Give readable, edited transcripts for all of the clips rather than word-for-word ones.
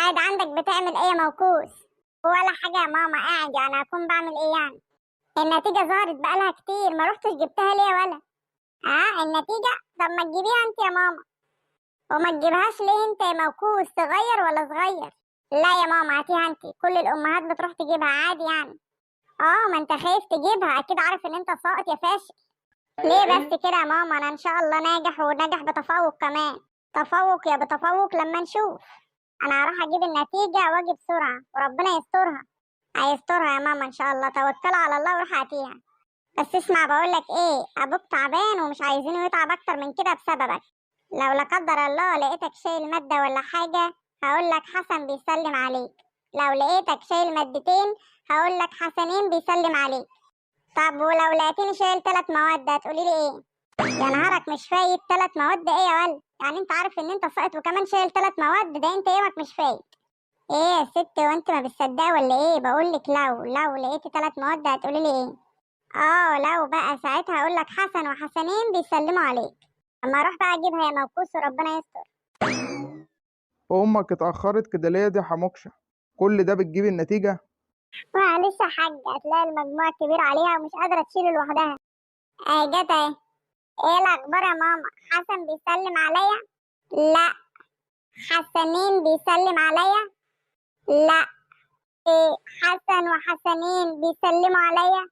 قاعد عندك بتعمل ايه يا موكوس؟ ولا حاجة يا ماما، قاعد يعني هكون بعمل ايه يعني؟ النتيجة ظهرت بقالها كتير، ما رحتش جبتها ليه يا ولا؟ النتيجة؟ طب ما تجيبيها انت يا ماما. وما تجيبهاش ليه انت يا موكوس؟ صغير ولا صغير؟ لا يا ماما هاتيها انت، كل الامهات بتروح تجيبها عادي يعني. ما انت خايف تجيبها، اكيد عارف ان انت ساقط يا فاشل. ليه بس كده يا ماما؟ انا ان شاء الله ناجح، وناجح بتفوق كمان. تفوق يا بتفوق لما نشوف. انا هروح اجيب النتيجة واجي بسرعة وربنا يسترها. هيسترها يا ماما ان شاء الله، توكلوا على الله وروح هاتيها. بس اسمع بقولك ايه، ابوك تعبان ومش عايزينه يتعب اكتر من كده بسببك. لو لا قدر الله لقيتك شايل مادة ولا حاجة هقولك حسن بيسلم عليك. لو لقيتك شايل مادتين هقولك حسنين بيسلم عليك. طب ولو لقيتني شايل 3 مواد هتقوليلي ايه؟ يا نهارك مش فايت، 3 مواد ايه يا ولد؟ يعني انت عارف ان انت ساقط وكمان شايل 3 مواد؟ ده انت يومك مش فايت. ايه يا ست، وانت ما بتصدقي ولا ايه؟ بقولك لو لقيتي 3 مواد هتقوليلي ايه؟ لو بقى ساعتها هقولك حسن وحسنين بيسلموا عليك. اما اروح بقى اجيبها يا موكوس وربنا يستر. امك اتاخرت كده ليه دي حموكشه؟ كل ده بتجيب النتيجه؟ معلش يا حاج، هتلاقي المجموع كبير عليها ومش قادرة تشيله لوحدها. جت اهي. ايه الاخبار يا ماما؟ حسن بيسلم عليا؟ لا. حسنين بيسلم عليا؟ لا. ايه، حسن وحسنين بيسلموا عليا؟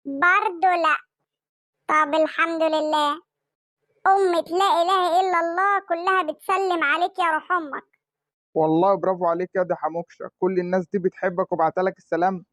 برضو لا. طب الحمد لله. لا اله الا الله كلها بتسلم عليك يا روح امك. والله برافو عليك يا دي حموكشه، كل الناس دي بتحبك وبعتلك السلام.